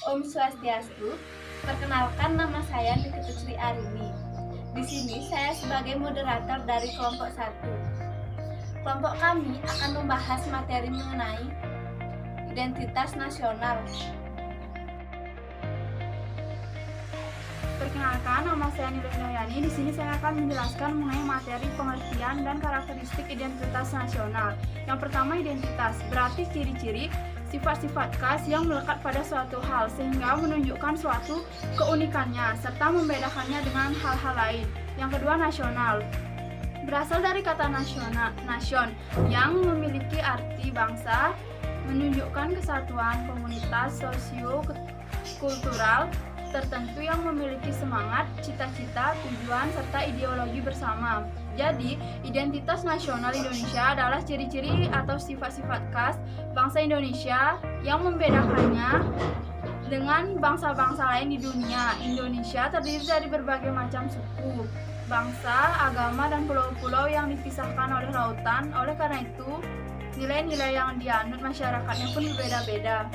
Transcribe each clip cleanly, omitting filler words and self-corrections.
Om Swastiastu, perkenalkan nama saya Nikita Sri Arini. Di sini saya sebagai moderator dari kelompok 1. Kelompok kami akan membahas materi mengenai identitas nasional. Perkenalkan, nama saya Nila Noyani. Di sini saya akan menjelaskan mengenai materi pengertian dan karakteristik identitas nasional. Yang pertama, identitas berarti ciri-ciri, sifat-sifat khas yang melekat pada suatu hal sehingga menunjukkan suatu keunikannya serta membedakannya dengan hal-hal lain. Yang kedua, nasional berasal dari kata nasion yang memiliki arti bangsa, menunjukkan kesatuan komunitas sosio-kultural tertentu yang memiliki semangat, cita-cita, tujuan, serta ideologi bersama. Jadi, identitas nasional Indonesia adalah ciri-ciri atau sifat-sifat khas bangsa Indonesia yang membedakannya dengan bangsa-bangsa lain di dunia. Indonesia terdiri dari berbagai macam suku, bangsa, agama, dan pulau-pulau yang dipisahkan oleh lautan. Oleh karena itu, nilai-nilai yang dianut masyarakatnya pun berbeda-beda.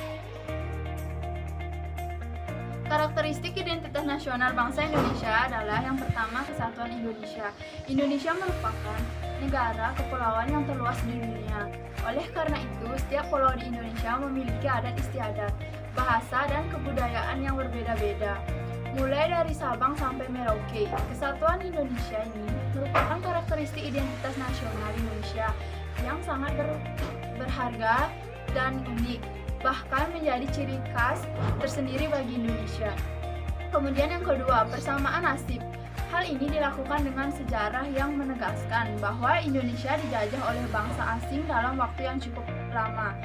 Karakteristik identitas nasional bangsa Indonesia adalah yang pertama, kesatuan Indonesia. Indonesia merupakan negara kepulauan yang terluas di dunia. Oleh karena itu, setiap pulau di Indonesia memiliki adat istiadat, bahasa, dan kebudayaan yang berbeda-beda. Mulai dari Sabang sampai Merauke, kesatuan Indonesia ini merupakan karakteristik identitas nasional Indonesia yang sangat berharga dan unik, bahkan menjadi ciri khas tersendiri bagi Indonesia. Kemudian yang kedua, persamaan nasib. Hal ini dilakukan dengan sejarah yang menegaskan bahwa Indonesia dijajah oleh bangsa asing dalam waktu yang cukup lama.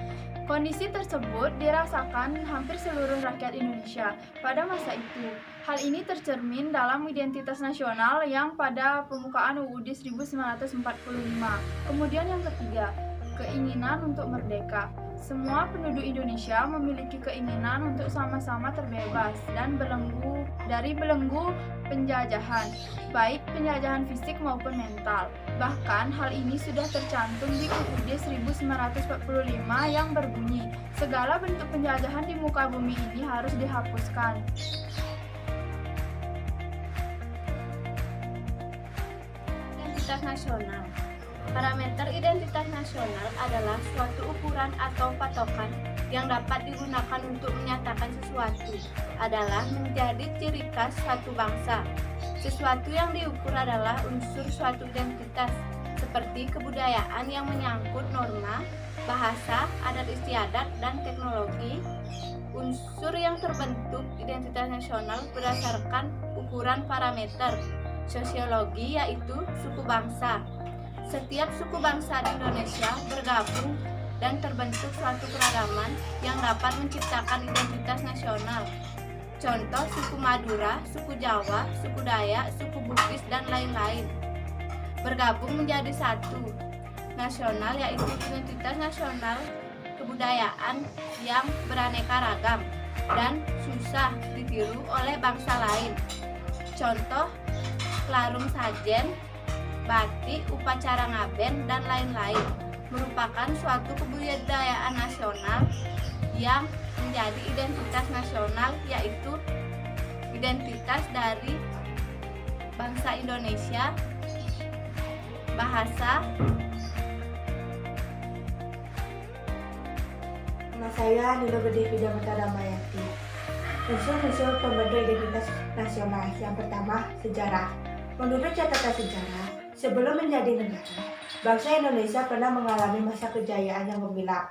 Kondisi tersebut dirasakan hampir seluruh rakyat Indonesia pada masa itu. Hal ini tercermin dalam identitas nasional yang pada pembukaan UUD 1945. Kemudian yang ketiga, keinginan untuk merdeka. Semua penduduk Indonesia memiliki keinginan untuk sama-sama terbebas dan dari belenggu penjajahan, baik penjajahan fisik maupun mental. Bahkan hal ini sudah tercantum di UUD 1945 yang berbunyi, segala bentuk penjajahan di muka bumi ini harus dihapuskan. Identitas nasional. Parameter identitas nasional adalah suatu ukuran atau patokan yang dapat digunakan untuk menyatakan sesuatu adalah menjadi ciri khas suatu bangsa. Sesuatu yang diukur adalah unsur suatu identitas, seperti kebudayaan yang menyangkut norma, bahasa, adat istiadat, dan teknologi. Unsur yang terbentuk identitas nasional berdasarkan ukuran parameter sosiologi, yaitu suku bangsa. Setiap suku bangsa di Indonesia bergabung dan terbentuk suatu keragaman yang dapat menciptakan identitas nasional. Contoh suku Madura, suku Jawa, suku Dayak, suku Bugis, dan lain-lain. Bergabung menjadi satu nasional, yaitu identitas nasional kebudayaan yang beraneka ragam dan susah ditiru oleh bangsa lain. Contoh Larung Sajen, batik, upacara ngaben, dan lain-lain merupakan suatu kebudayaan nasional yang menjadi identitas nasional, yaitu identitas dari bangsa Indonesia, bahasa. Nama saya Nilo Gede Pidamata Ramayati. Unsur-unsur pembentuk identitas nasional. Yang pertama, sejarah. Menurut catatan sejarah, sebelum menjadi negara, bangsa Indonesia pernah mengalami masa kejayaan yang gemilang.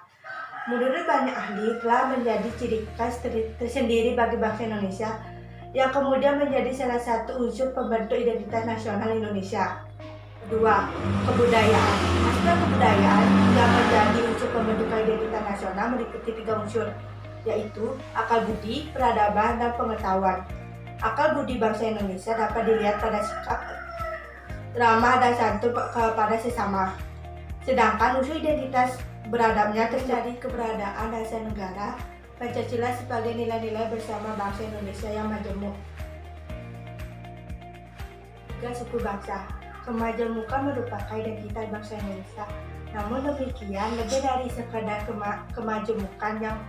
Menurut banyak ahli, telah menjadi ciri khas tersendiri bagi bangsa Indonesia yang kemudian menjadi salah satu unsur pembentuk identitas nasional Indonesia. Kedua, kebudayaan. Aspek kebudayaan yang menjadi unsur pembentuk identitas nasional meliputi 3 unsur, yaitu akal budi, peradaban, dan pengetahuan. Akal budi bangsa Indonesia dapat dilihat pada sikap ramah dan santun kepada sesama. Sedangkan unsur identitas beradabnya terjadi keberadaan dasar negara Pancasila sebagai nilai-nilai bersama bangsa Indonesia yang majemuk. 3. Suku bangsa. Kemajemukan merupakan identitas bangsa Indonesia. Namun demikian, lebih dari sekadar kemajemukan yang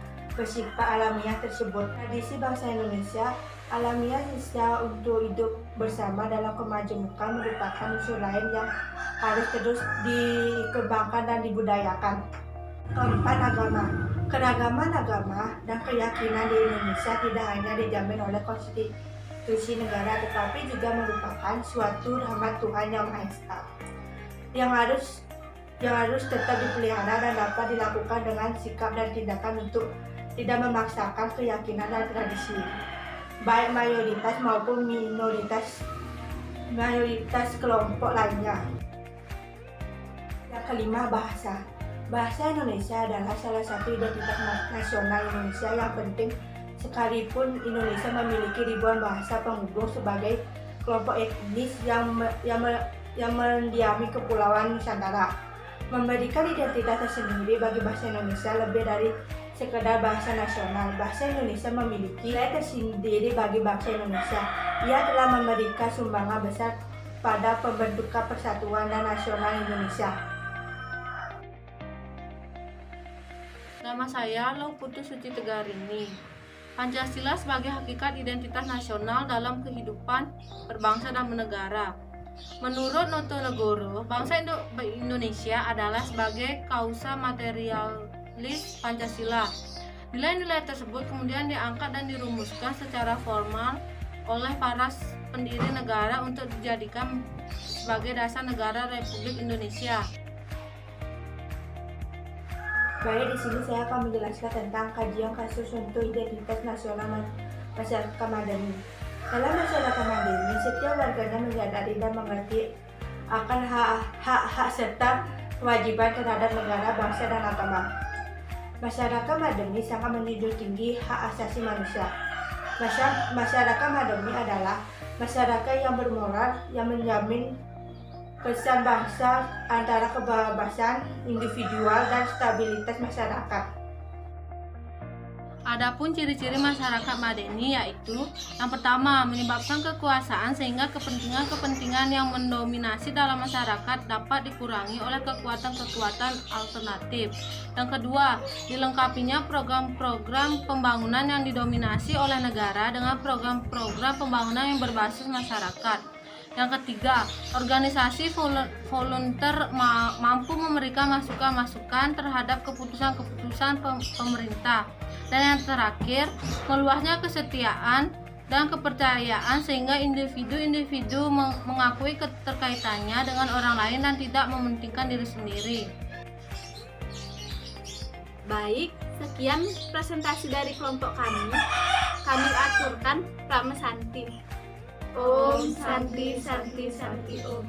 bersifat alamiah tersebut. Tradisi bangsa Indonesia alamiah sisa untuk hidup bersama dalam kemajemukan merupakan unsur lain yang harus terus dikembangkan dan dibudayakan. Keempat, agama. Keragaman agama dan keyakinan di Indonesia tidak hanya dijamin oleh konstitusi negara, tetapi juga merupakan suatu rahmat Tuhan Yang Maha Esa yang harus tetap dipelihara dan dapat dilakukan dengan sikap dan tindakan untuk tidak memaksakan keyakinan dan tradisi, baik mayoritas maupun mayoritas kelompok lainnya. Yang kelima, bahasa. Bahasa Indonesia adalah salah satu identitas nasional Indonesia yang penting, sekalipun Indonesia memiliki ribuan bahasa penghubung sebagai kelompok etnis yang mendiami kepulauan Nusantara. Memberikan identitas tersendiri bagi bahasa Indonesia lebih dari sekedar bahasa nasional. Bahasa Indonesia memiliki nilai tersendiri bagi bangsa Indonesia. Ia telah memberikan sumbangan besar pada pembentukan persatuan dan nasional Indonesia. Nama saya Lau Putu Suci Tegarini. Pancasila sebagai hakikat identitas nasional dalam kehidupan berbangsa dan bernegara. Menurut Notonegoro, bangsa Indonesia adalah sebagai kausa materialis Pancasila. Nilai-nilai tersebut kemudian diangkat dan dirumuskan secara formal oleh para pendiri negara untuk dijadikan sebagai dasar negara Republik Indonesia. Baik, di sini saya akan menjelaskan tentang kajian kasus untuk identitas nasional masyarakat Madani. Dalam masyarakat Madani, setiap warganya menyadari dan mengerti akan hak-hak serta kewajiban terhadap negara, bangsa, dan agama. Masyarakat Madani sangat menjunjung tinggi hak asasi manusia. Masyarakat Madani adalah masyarakat yang bermoral, yang menjamin kesan bangsa antara kebebasan individual dan stabilitas masyarakat. Adapun ciri-ciri masyarakat Madani yaitu yang pertama, menyebabkan kekuasaan sehingga kepentingan-kepentingan yang mendominasi dalam masyarakat dapat dikurangi oleh kekuatan-kekuatan alternatif. Yang kedua, dilengkapinya program-program pembangunan yang didominasi oleh negara dengan program-program pembangunan yang berbasis masyarakat. Yang ketiga, organisasi volunteer mampu memberikan masukan-masukan terhadap keputusan-keputusan pemerintah. Dan yang terakhir, meluasnya kesetiaan dan kepercayaan sehingga individu-individu mengakui keterkaitannya dengan orang lain dan tidak mementingkan diri sendiri. Baik, sekian presentasi dari kelompok kami. Kami aturkan Pramesanti. Om Santi Santi Santi Om.